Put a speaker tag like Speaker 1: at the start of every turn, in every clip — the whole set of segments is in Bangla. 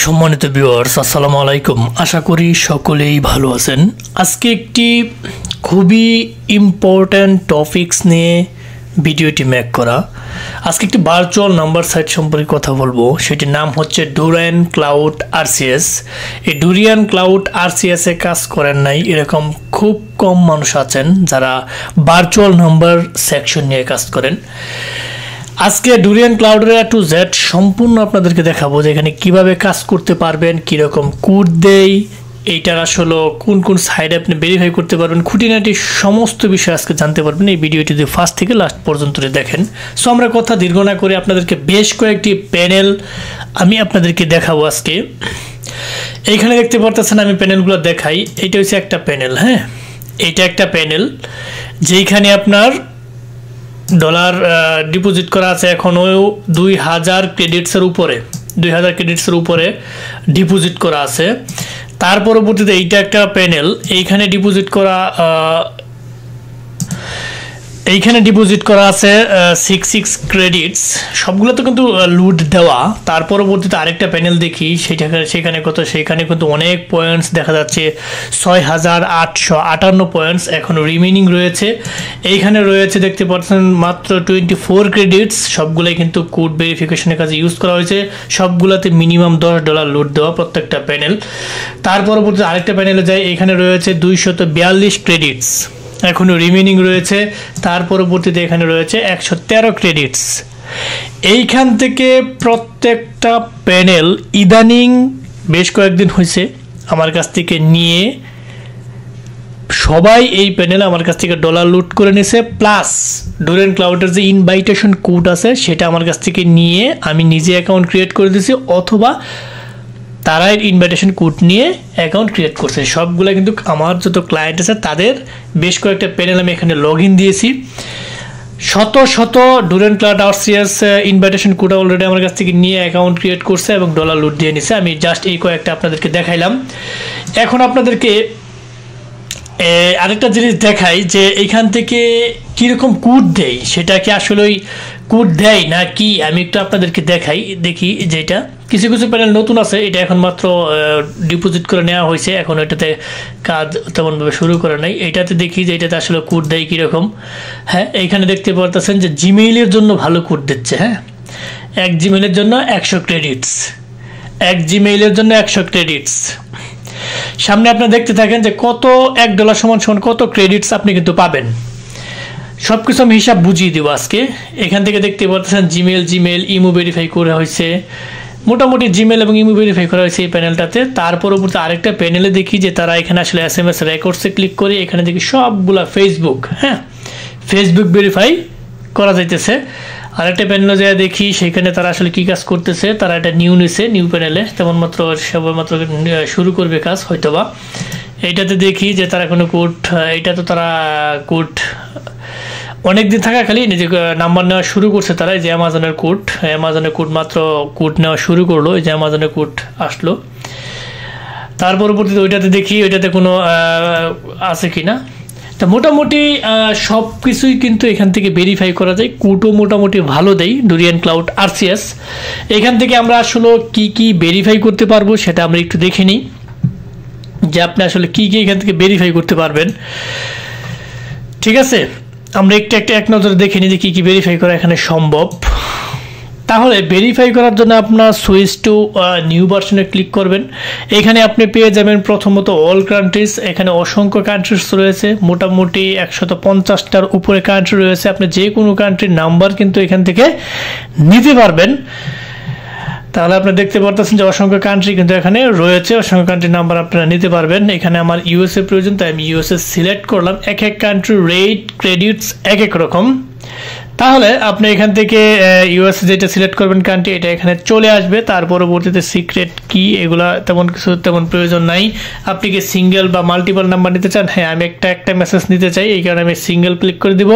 Speaker 1: সম্মানিত ভিউয়ার্স আসসালামু আলাইকুম। আশা করি সকলেই ভালো আছেন। আজকে একটি খুবই ইম্পর্ট্যান্ট টপিকস নিয়ে ভিডিওটি মেক করা। আজকে একটি ভার্চুয়াল নাম্বার সাইট সম্পর্কে কথা বলবো। সেটির নাম হচ্ছে ডুরিয়ান ক্লাউড আরসিএস। এই ডুরিয়ান ক্লাউড আরসিএস এ কাজ করেন নাই এরকম খুব কম মানুষ আছেন যারা ভার্চুয়াল নাম্বার সেকশন নিয়ে কাজ করেন। আজকে ডুরিয়ান ক্লাউডের A to Z সম্পূর্ণ আপনাদেরকে দেখাবো যে এখানে কীভাবে কাজ করতে পারবেন, কীরকম কোড দেই, এইটার আসলে কোন কোন সাইডে আপনি ভেরিফাই করতে পারবেন, খুঁটিনাটি সমস্ত বিষয় আজকে জানতে পারবেন এই ভিডিওটি যদি ফার্স্ট থেকে লাস্ট পর্যন্ত দেখেন। সো আমরা কথা দীর্ঘ না করে আপনাদেরকে বেশ কয়েকটি প্যানেল আমি আপনাদেরকে দেখাবো আজকে। এইখানে দেখতে পারতেছেন আমি প্যানেলগুলো দেখাই। এইটা হচ্ছে একটা প্যানেল, হ্যাঁ এইটা একটা প্যানেল যেইখানে আপনার ডলার ডিপোজিট করা আছে এখনও 2000 ক্রেডিটসের উপরে, 2000 ক্রেডিটসের উপরে ডিপোজিট করা আছে। তার পরবর্তীতে এইটা একটা প্যানেল, এইখানে ডিপোজিট করা আছে 66 ক্রেডিটস, সবগুলো তো কিন্তু লুট দেওয়া। তার পরবর্তীতে আরেকটা প্যানেল দেখি সেখানে কত, সেখানে কিন্তু অনেক পয়েন্টস দেখা যাচ্ছে 6858 পয়েন্টস এখনও রিমেনিং রয়েছে। এইখানে রয়েছে দেখতে পাচ্ছেন মাত্র 24 ক্রেডিটস, সবগুলোই কিন্তু কোড ভেরিফিকেশনের কাজে ইউজ করা হয়েছে। সবগুলোতে মিনিমাম $10 লুট দেওয়া প্রত্যেকটা প্যানেল। তার পরবর্তীতে আরেকটা প্যানেলে যায়, এখানে রয়েছে 242 ক্রেডিটস এখনও রিমেনিং রয়েছে। তার পরবর্তীতে এখানে রয়েছে 113 ক্রেডিটস। এইখান থেকে প্রত্যেকটা প্যানেল ইদানিং বেশ কয়েকদিন হয়েছে আমার কাছ থেকে নিয়ে সবাই এই প্যানেলে আমার কাছ থেকে ডলার লুট করে নিয়েছে। প্লাস ডুরিয়ান ক্লাউডের যে ইনভাইটেশন কোড আছে সেটা আমার কাছ থেকে নিয়ে আমি নিজে অ্যাকাউন্ট ক্রিয়েট করে দিয়েছি, অথবা তারাই ইনভাইটেশন কোড নিয়ে অ্যাকাউন্ট ক্রিয়েট করছে। সবগুলো কিন্তু আমার যত ক্লায়েন্ট আছে তাদের বেশ কয়েকটা প্যানেল আমি এখানে লগ ইন দিয়েছি। শত শত durian cloud RCS invitation code already আমার কাছ থেকে নিয়ে অ্যাকাউন্ট ক্রিয়েট করছে এবং ডলার লুট দিয়ে নিছে। আমি জাস্ট এই কয়েকটা আপনাদেরকে দেখাইলাম। এখন আপনাদেরকে আরেকটা জিনিস দেখাই যে এইখান থেকে কীরকম কোড দেয়, সেটা কি আসলেই কোড দেয় না কি আমি একটু আপনাদেরকে দেখাই। দেখি যেটা কিছু কিছু প্যানেল নতুন আছে, এটা এখন মাত্র ডিপোজিট করে নেওয়া হয়েছে, এখন এটাতে কাজ তেমনভাবে শুরু করে নাই। এটাতে দেখি যে এটাতে আসলে কোড দেয় কীরকম। হ্যাঁ এইখানে দেখতে পারতেছেন যে জিমেইলের জন্য ভালো কোড দিচ্ছে। হ্যাঁ এক জিমেইলের জন্য 100 ক্রেডিটস, এক জিমেইলের জন্য 100 ক্রেডিটস। সামনে আপনারা দেখতে থাকেন যে কত $1 সমান কত ক্রেডিটস আপনি কিন্তু পাবেন। সব কিছু আমি হিসাব বুঝিয়ে দেবো আজকে। এখান থেকে দেখতে পাচ্ছেন জিমেল ইমো ভেরিফাই করা হয়েছে, মোটামুটি জিমেল এবং ইমো ভেরিফাই করা হয়েছে এই প্যানেলটাতে। তার পরবর্তী আরেকটা প্যানেলে দেখি যে তারা এখানে আসলে SMS রেকর্ডসে ক্লিক করে এখানে দেখি সবগুলা ফেসবুক, হ্যাঁ ফেসবুক ভেরিফাই করা যাইতেছে। আরেকটা প্যানেলে যা দেখি সেখানে তারা আসলে কী কাজ করতেছে। তারা এটা নিউ নিছে, নিউ প্যানেলে তেমন মাত্র সবেমাত্র শুরু করবে কাজ হয়তোবা। এইটাতে দেখি যে তারা কোনো কোড, এটা তো তারা কোড অনেকদিন থাকা খালি নিজে নাম্বার নেওয়া শুরু করছে তারা। এই যে অ্যামাজনের কোড মাত্র কোড নেওয়া শুরু করলো, এই যে অ্যামাজনের কোড আসলো। তার পরবর্তীতে ওইটাতে দেখি ওইটাতে কোনো আছে কি না। তা মোটামুটি সব কিছুই কিন্তু এখান থেকে ভেরিফাই করা যায়, কোডও মোটামুটি ভালো দেয় ডুরিয়ান ক্লাউড আরসিএস। এখান থেকে আমরা আসলে কি ভেরিফাই করতে পারবো সেটা আমরা একটু দেখে নিই যে আপনি আসলে কি এখান থেকে ভেরিফাই করতে পারবেন। ঠিক আছে, আমরা এক নজরে দেখে নিই যে কী ভেরিফাই করা এখানে সম্ভব। তাহলে ভেরিফাই করার জন্য আপনার সুইচ টু নিউ ভার্সনে ক্লিক করবেন। এখানে আপনি পেয়ে যাবেন প্রথমত অল কান্ট্রিজ। এখানে অসংখ্য কান্ট্রিজ রয়েছে, মোটামুটি 150টার উপরে কান্ট্রি রয়েছে। আপনি যে কোনো কান্ট্রির নাম্বার কিন্তু এখান থেকে নিতে পারবেন। তাহলে আপনি দেখতে পারতেছেন যে অসংখ্য কান্ট্রি কিন্তু এখানে রয়েছে, অসংখ্য কান্ট্রির নাম্বার আপনারা নিতে পারবেন। এখানে আমার ইউএসএ প্রয়োজন, তাই আমি ইউএসএ সিলেক্ট করলাম। এক কান্ট্রি রেট ক্রেডিটস এক রকম। তাহলে আপনি এখান থেকে ইউএসএ যেটা সিলেক্ট করবেন কান্ট্রি, এটা এখানে চলে আসবে। তার পরবর্তীতে সিক্রেট কি এগুলা তেমন প্রয়োজন নাই। আপনি কি সিঙ্গেল বা মাল্টিপল নাম্বার নিতে চান? হ্যাঁ আমি একটা মেসেজ নিতে চাই, এই কারণে আমি সিঙ্গেল ক্লিক করে দিব।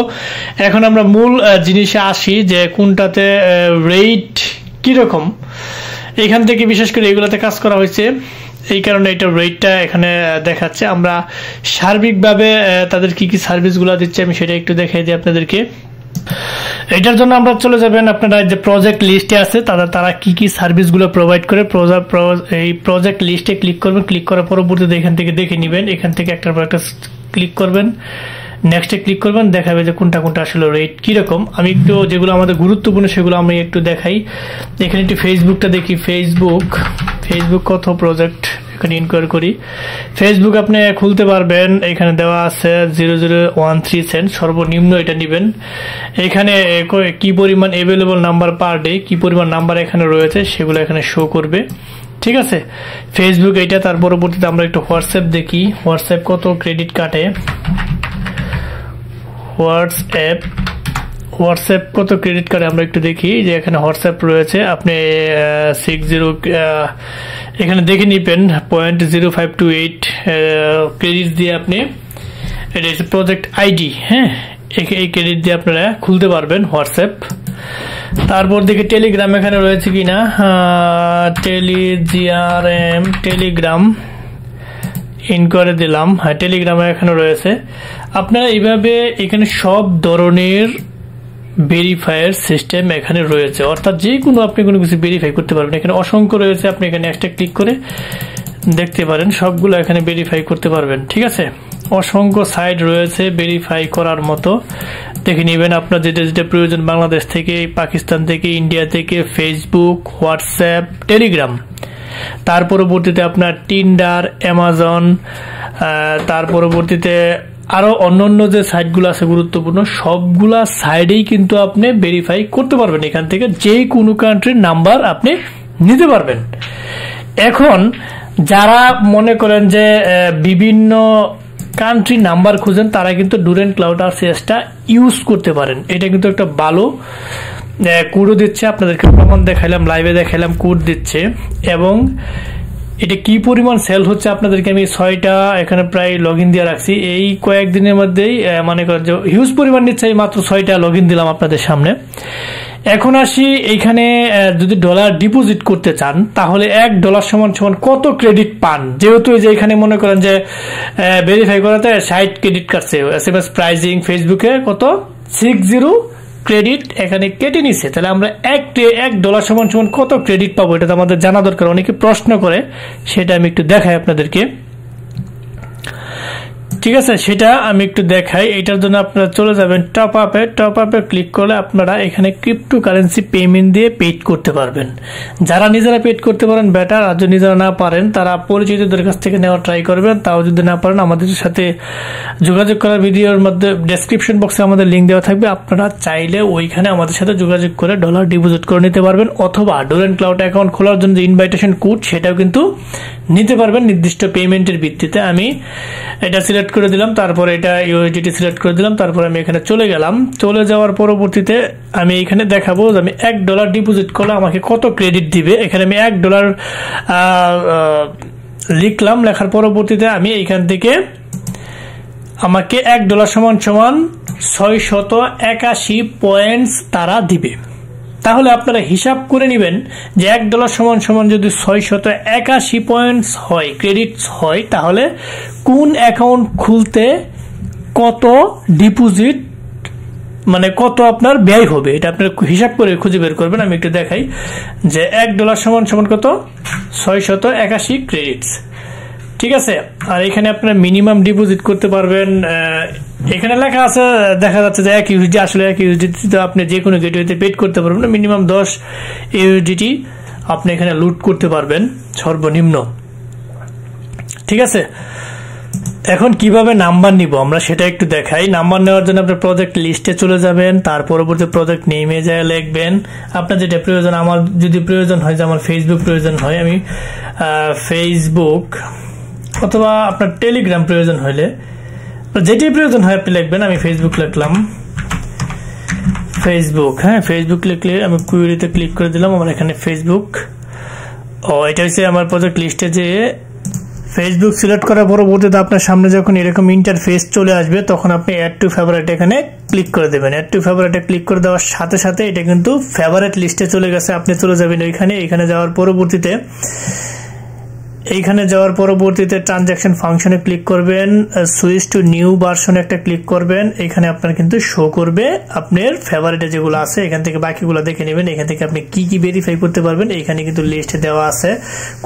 Speaker 1: এখন আমরা মূল জিনিসে আসি যে কোনটাতে রেট কীরকম। এখান থেকে বিশেষ করে এগুলোতে কাজ করা হয়েছে, এই কারণে এটা রেটটা এখানে দেখাচ্ছে। আমরা সার্বিকভাবে তাদের কি সার্ভিসগুলো দিচ্ছে আমি সেটা একটু দেখাই দিই আপনাদেরকে। এটার জন্য আমরা চলে যাবেন আপনারা যে প্রজেক্ট লিস্টে আছে তারা কি কি সার্ভিসগুলো প্রোভাইড করে এই প্রজেক্ট লিস্টে ক্লিক করবেন। ক্লিক করার পরবর্তীতে এখান থেকে দেখে নেবেন, এখান থেকে একটার পর একটা ক্লিক করবেন, নেক্সটে ক্লিক করবেন, দেখাবে যে কোনটা কোনটা আসলে রেট কীরকম। আমি একটু যেগুলো আমাদের গুরুত্বপূর্ণ সেগুলো আমি একটু দেখাই। এখানে একটু ফেসবুকটা দেখি, ফেসবুক কত প্রজেক্ট এখানে ইনকোয়ারি করি। ফেসবুক আপনি খুলতে পারবেন, এখানে দেওয়া আছে 0013 সেন্ট সর্বনিম্ন এটা নেবেন। এখানে কি পরিমাণ অ্যাভেলেবল নাম্বার পার ডে, কি পরিমাণ নাম্বার এখানে রয়েছে সেগুলো এখানে শো করবে, ঠিক আছে। ফেসবুক এইটা। তার পরবর্তীতে আমরা একটু হোয়াটসঅ্যাপ দেখি, হোয়াটসঅ্যাপ কত ক্রেডিট কাটে, হোয়াটসঅ্যাপ কত ক্রেডিট কার্ডে আমরা একটু দেখি যে এখানে হোয়াটসঅ্যাপ রয়েছে। আপনি 60 এখানে দেখে নিবেন 0.0528 ক্রেডিট দিয়ে আপনি, এটা হচ্ছে প্রজেক্ট আইডি, হ্যাঁ, এই ক্রেডিট দিয়ে আপনারা খুলতে পারবেন হোয়াটসঅ্যাপ। তারপর দেখি টেলিগ্রাম এখানে রয়েছে কিনা, টেলিগ্রাম ইন করে দিলাম, হ্যাঁ টেলিগ্রামে এখানে রয়েছে। আপনারা এইভাবে এখানে সব ধরনের ভেরিফায়ার সিস্টেম এখানে রয়েছে, অর্থাৎ যে কোনো আপনি কোনো কিছু ভেরিফাই করতে পারবেন। এখানে অসংখ্য রয়েছে, আপনি এখানে একটা ক্লিক করে দেখতে পারেন, সবগুলো এখানে ভেরিফাই করতে পারবেন, ঠিক আছে। অসংখ্য সাইট রয়েছে ভেরিফাই করার মতো, দেখে নেবেন আপনার যেটা যেটা প্রয়োজন। বাংলাদেশ থেকে, পাকিস্তান থেকে, ইন্ডিয়া থেকে, ফেসবুক, হোয়াটসঅ্যাপ, টেলিগ্রাম। তার পরবর্তীতে আপনার টিন্ডার, অ্যামাজন, তার পরবর্তীতে আরো অন্যান্য যে সাইটগুলো আছে গুরুত্বপূর্ণ সবগুলা সাইডেই কিন্তু আপনি ভেরিফাই করতে পারবেন। এখান থেকে যে কোনো কান্ট্রির নাম্বার আপনি নিতে পারবেন। এখন যারা মনে করেন যে বিভিন্ন কান্ট্রি নাম্বার খুঁজেন তারা কিন্তু ডুরেন্ট ক্লাউড আরসিএসটা ইউজ করতে পারেন। এটা কিন্তু একটা ভালো কোডও দিচ্ছে, আপনাদেরকে প্রমাণ দেখাইলাম, লাইভে দেখাইলাম, কোড দিচ্ছে। এবং এটা কি পরিমাণ সেল হচ্ছে আপনাদেরকে আমি 6টা এখানে প্রায় লগ ইন দিয়ে রাখছি। এই কয়েকদিনের মধ্যেই মনে করেন যে হিউজ পরিমাণ নিচ্ছে, মাত্র 6টা লগ ইন দিলাম আপনাদের সামনে। এখন আসি এইখানে যদি ডলার ডিপোজিট করতে চান তাহলে $1 সমান কত ক্রেডিট পান। যেহেতু যে এখানে মনে করেন যে ভেরিফাই করাতে 60 ক্রেডিট কাটছে, SMS প্রাইজিং ফেসবুকে কত 60 ক্রেডিট এখানে কেটে নিচ্ছে। তাহলে আমরা $1 সমান কত ক্রেডিট পাবো, এটা তো আমাদের জানা দরকার। অনেকে প্রশ্ন করে, সেটা আমি একটু দেখাই আপনাদেরকে, ঠিক আছে। সেটা আমি একটু দেখাই। এটার জন্য আপনারা চলে যাবেন টপ আপে ক্লিক করলে আপনারা এখানে ক্রিপ্টোকারেন্সি পেমেন্ট দিয়ে পেড করতে পারবেন। যারা নিজেরা পেড করতে পারেন বেটার, আর যদি নিজেরা না পারেন তারা পরিচিতদের কাছ থেকে নেওয়া ট্রাই করবেন। তাও যদি না পারেন আমাদের সাথে যোগাযোগ করার ভিডিওর মধ্যে ডেসক্রিপশন বক্সে আমাদের লিঙ্ক দেওয়া থাকবে, আপনারা চাইলে ওইখানে আমাদের সাথে যোগাযোগ করে ডলার ডিপোজিট করে নিতে পারবেন। অথবা ডুরেন্ট ক্লাউড অ্যাকাউন্ট খোলার জন্য যে ইনভাইটেশন কোড সেটাও কিন্তু নিতে পারবেন নির্দিষ্ট পেমেন্টের ভিত্তিতে। আমি এটা সিলেক্ট করে দিলাম, তারপরে এটা ইউএসডিটি সিলেক্ট করে দিলাম, তারপরে আমি এখানে চলে গেলাম। চলে যাওয়ার পরবর্তীতে আমি এখানে দেখাবো যে আমি $1 ডিপোজিট করলে আমাকে কত ক্রেডিট দিবে। এখানে আমি $1 লিখলাম, লেখার পরবর্তীতে আমি এইখান থেকে আমাকে $1 সমান 681 পয়েন্টস তারা দিবে। তাহলে আপনারা হিসাব করে নেবেন যে $1 সমান যদি 681 পয়েন্টস হয়, ক্রেডিটস হয়, তাহলে কোন অ্যাকাউন্ট খুলতে কত ডিপোজিট মানে কত আপনার ব্যয় হবে, এটা আপনার হিসাব করে খুঁজে বের করবেন। আমি একটু দেখাই যে $1 সমান কত 681 ক্রেডিটস, ঠিক আছে। আর এখানে আপনারা মিনিমাম ডিপোজিট করতে পারবেন। এখানে লেখা আছে, দেখা যাচ্ছে যে 1 ইউএসডি, আসলে 1 ইউএসডি তো আপনি যে কোনো গেটওয়েতে পেড করতে পারবেন না। মিনিমাম 10 ইউএসডি আপনি এখানে লুট করতে পারবেন সর্বনিম্ন, ঠিক আছে। এখন কিভাবে নাম্বার নিব আমরা সেটা একটু দেখাই। নাম্বার নেওয়ার জন্য আপনি প্রজেক্ট লিস্টে চলে যাবেন, তার পরবর্তী প্রজেক্ট নেমে যায় লিখবেন আপনার যেটা প্রয়োজন। আমার যদি প্রয়োজন হয় যে আমার ফেসবুক প্রয়োজন হয়, আমি ফেসবুক, অথবা আপনার টেলিগ্রাম প্রয়োজন হলে যেটি প্রয়োজন হয় আপনি লিখবেন। আমি ফেসবুক লিখলাম, ফেসবুক, হ্যাঁ ফেসবুক লিখলে আমি কুয়েরিতে ক্লিক করে দিলাম, আমার এখানে ফেসবুক। এটা হচ্ছে আমার প্রজেক্ট লিস্টে যে ফেসবুক সিলেক্ট করার পরবর্তীতে আপনার সামনে যখন এরকম ইন্টারফেস চলে আসবে তখন আপনি অ্যাড টু ফেভারিট এখানে ক্লিক করে দেবেন। অ্যাড টু ফেভারিটে ক্লিক করে দেওয়ার সাথে সাথে এটা কিন্তু ফেভারিট লিস্টে চলে গেছে। আপনি চলে যাবেন ওইখানে, এখানে যাওয়ার পরবর্তীতে এইখানে যাওয়ার পরবর্তীতে ট্রানজাকশন ফাংশনে ক্লিক করবেন, সুইচ টু নিউ ভার্সনে একটা ক্লিক করবেন। এখানে আপনার কিন্তু শো করবে আপনার ফেভারিটে যেগুলো আছে, এখান থেকে বাকিগুলো দেখে নেবেন। এখান থেকে আপনি কি কি ভেরিফাই করতে পারবেন এখানে কিন্তু লিস্ট দেওয়া আছে,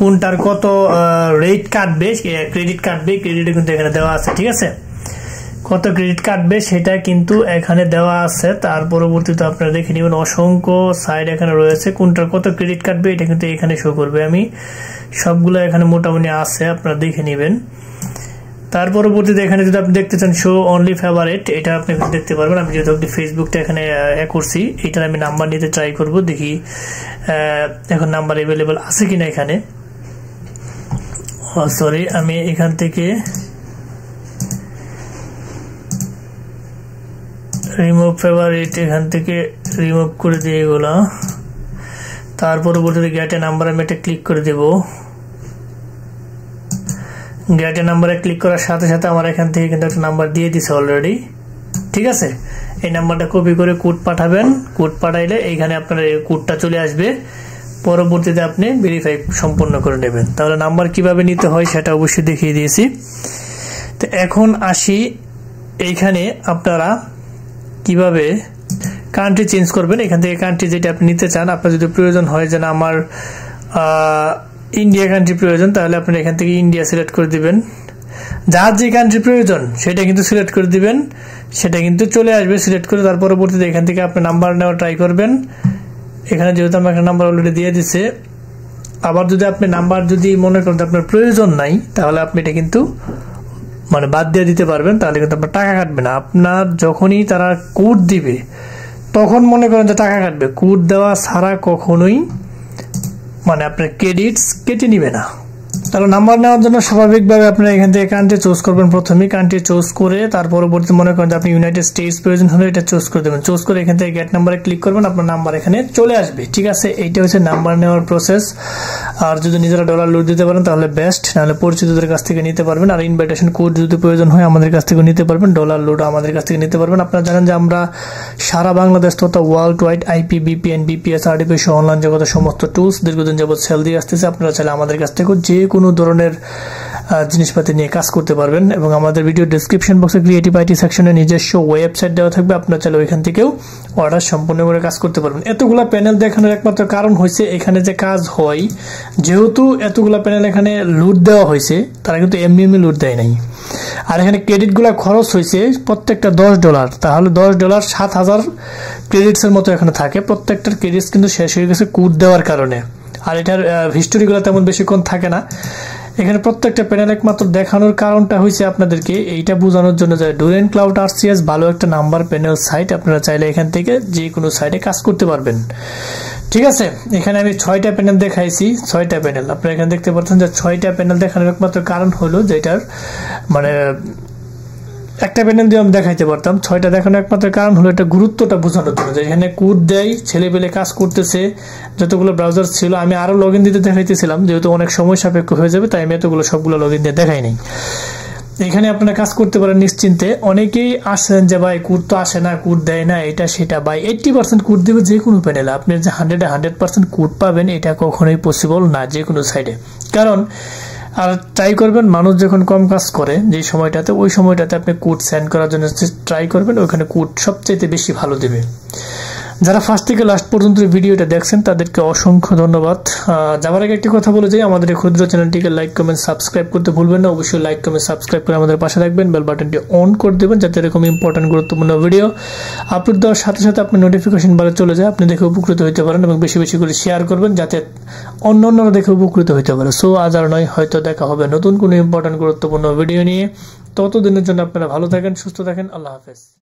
Speaker 1: কোনটার কত রেট কাটবে, ক্রেডিট কাটবে, ক্রেডিটে কিন্তু এখানে দেওয়া আছে। ঠিক আছে, কত ক্রেডিট কাটবে সেটা কিন্তু এখানে দেওয়া আছে। তার পরবর্তীতে আপনারা দেখে নেবেন অসংখ্য সাইড এখানে রয়েছে, কোনটার কত ক্রেডিট কাটবে এটা কিন্তু এখানে শো করবে। আমি সবগুলো এখানে মোটামুটি আছে, আপনারা দেখে নেবেন। তার পরবর্তীতে এখানে যদি আপনি দেখতে চান শো অনলি ফেভারিট, এটা আপনি দেখতে পারবেন। আমি যেহেতু আপনি ফেসবুকটা এখানে করছি, এটার আমি নাম্বার নিতে ট্রাই করব, দেখি এখন নাম্বার অ্যাভেলেবল আছে কিনা এখানে। সরি, আমি এখান থেকে রিমুভ ফেভারিট এখান থেকে রিমুভ করে দিয়ে এগুলা। তার পরবর্তীতে গেটে নাম্বার আমি এটা ক্লিক করে দেব। গেটে নাম্বারে ক্লিক করার সাথে সাথে আমার এখান থেকে কিন্তু একটা নাম্বার দিয়ে দিছে অলরেডি। ঠিক আছে, এই নাম্বারটা কপি করে কোড পাঠাবেন, কোড পাঠাইলে এইখানে আপনার এই কোডটা চলে আসবে। পরবর্তীতে আপনি ভেরিফাই সম্পূর্ণ করে নেবেন। তাহলে নাম্বার কিভাবে নিতে হয় সেটা অবশ্যই দেখিয়ে দিয়েছি। তো এখন আসি এইখানে আপনারা কিভাবে কান্ট্রি চেঞ্জ করবেন। এখান থেকে কান্ট্রি যেটা আপনি নিতে চান, আপনার যদি প্রয়োজন হয় যে না আমার ইন্ডিয়া কান্ট্রি প্রয়োজন, তাহলে আপনি এখান থেকে ইন্ডিয়া সিলেক্ট করে দিবেন। যার যে কান্ট্রি প্রয়োজন সেটা কিন্তু সিলেক্ট করে দিবেন, সেটা কিন্তু চলে আসবে সিলেক্ট করে। তার পরবর্তীতে এখান থেকে আপনি নাম্বার নেওয়া ট্রাই করবেন। এখানে যেহেতু আমার একটা নাম্বার অলরেডি দিয়ে দিচ্ছে, আবার যদি আপনি নাম্বার যদি মনে করেন আপনার প্রয়োজন নাই, তাহলে আপনি এটা কিন্তু মানে বাদ দিয়ে দিতে পারবেন, তাহলে কিন্তু আপনার টাকা কাটবে না। আপনার যখনই তারা কোড দিবে তখন মনে করেন যে টাকা কাটবে, কোড দেওয়া ছাড়া কখনোই মানে আপনার ক্রেডিটস কেটে নিবে না। তাহলে নাম্বার নেওয়ার জন্য স্বাভাবিকভাবে আপনারা এখান থেকে কান্ট্রি চুজ করবেন। প্রথমেই কান্ট্রি চুজ করে তার পরবর্তী মনে করেন যে আপনি ইউনাইটেড স্টেটস প্রয়োজন হলে এটা চুজ করে দেবেন। চুজ করে এখান থেকে গেট নাম্বারে ক্লিক করবেন, আপনার নাম্বার এখানে চলে আসবে। ঠিক আছে, এইটা হচ্ছে নাম্বার নেওয়ার প্রসেস। আর যদি নিজেরা ডলার লুট দিতে পারেন তাহলে বেস্ট, নাহলে পরিচিতদের কাছ থেকে নিতে পারবেন। আর ইনভাইটেশন কোড যদি প্রয়োজন হয় আমাদের কাছ থেকে নিতে পারবেন, ডলার লুট আমাদের কাছ থেকে নিতে পারবেন। আপনারা জানেন যে আমরা সারা বাংলাদেশ তথা world wide IP, VPN, VPS, RDP সহ অনলাইন জগতের সমস্ত টুলস দীর্ঘদিন যাবত সেল দিয়ে আসতেছে। আপনারা চাইলে আমাদের কাছ থেকে যে কোনো ধরনের জিনিসপাতি নিয়ে কাজ করতে পারবেন। এবং আমাদের ভিডিও ডেসক্রিপশন বক্সে ক্রিয়েটিভ আইটি সেকশনে নিজস্ব ওয়েবসাইট দেওয়া থাকবে, আপনারা চাইলে ওইখান থেকেও অর্ডার সম্পূর্ণ করে কাজ করতে পারবেন। এতগুলা প্যানেল দেখানোর একমাত্র কারণ হয়েছে এখানে যে কাজ হয়, যেহেতু এতগুলা প্যানেল এখানে লুট দেওয়া হয়েছে, তারা কিন্তু এমনি এমনি লুট দেয় নাই। আর এখানে ক্রেডিটগুলো খরচ হয়েছে প্রত্যেকটা $10, তাহলে $10 7,000 ক্রেডিটসের মতো এখানে থাকে। প্রত্যেকটার ক্রেডিটস কিন্তু শেষ হয়ে গেছে কোড দেওয়ার কারণে। আর এটার হিস্টোরিগুলো তেমন বেশিক্ষণ থাকে না। এখানে প্রত্যেকটা প্যানেল একমাত্র দেখানোর কারণটা হয়েছে আপনাদেরকে এইটা বোঝানোর জন্য যে ডুরেন্ট ক্লাউড আরসিএস ভালো একটা নাম্বার প্যানেল সাইট, আপনারা চাইলে এখান থেকে যে কোনো সাইটে কাজ করতে পারবেন। ঠিক আছে, এখানে আমি 6টা প্যানেল দেখাইছি, 6টা প্যানেল আপনারা এখানে দেখতে পাচ্ছেন যে 6টা প্যানেল দেখানোর একমাত্র কারণ হলো যে এটার মানে একটা প্যানেল দিয়ে আমি দেখাইতে পারতাম, 6টা দেখানোর একমাত্র কারণ হলো এটা গুরুত্বটা বোঝানোর জন্য। যে এখানে কোড দেয়, ছেলে পেলে কাজ করতেছে, যতগুলো ব্রাউজার ছিল আমি আরো লগ ইন দিতে দেখাইতেছিলাম, যেহেতু অনেক সময় সাপেক্ষ হয়ে যাবে তাই আমি এতগুলো সবগুলো লগ ইন দিয়ে দেখাই নাই। এখানে আপনারা কাজ করতে পারেন নিশ্চিন্তে। অনেকেই আসেন যে ভাই কোড তো আসে না, কোড দেয় না, এটা সেটা। ভাই 80% কোড দেবে যে কোনো প্যানেলে, আপনি যে 100% কোড পাবেন এটা কখনোই পসিবল না যে কোনো সাইডে। কারণ আর ট্রাই করবেন মানুষ যখন কম কাজ করে যে সময়টাতে, ওই সময়টাতে আপনি কোড সেন্ড করার জন্য ট্রাই করবেন, ওইখানে কোড সবচেয়ে বেশি ভালো দেবে। যারা ফার্স্ট থেকে লাস্ট পর্যন্ত ভিডিওটা দেখছেন তাদেরকে অসংখ্য ধন্যবাদ। যাওয়ার আগে একটি কথা বলে যাই, আমাদের এই ক্ষুদ্র চ্যানেলটিকে লাইক কমেন্ট সাবস্ক্রাইব করতে ভুলবেন না। অবশ্যই লাইক কমেন্ট সাবস্ক্রাইব করে আমাদের পাশে রাখবেন, বেল বাটনটি অন করে দেবেন যাতে এরকম ইম্পর্টেন্ট গুরুত্বপূর্ণ ভিডিও আপলোড দেওয়ার সাথে সাথে আপনার নোটিফিকেশন বারে চলে যায়, আপনি দেখে উপকৃত হতে পারেন। এবং বেশি বেশি করে শেয়ার করবেন যাতে অন্যান্যরা দেখে উপকৃত হতে পারে। সো আজ আর নয়, হয়তো দেখা হবে নতুন কোনো ইম্পর্টেন্ট গুরুত্বপূর্ণ ভিডিও নিয়ে। ততদিনের জন্য আপনারা ভালো থাকেন, সুস্থ থাকেন। আল্লাহ হাফেজ।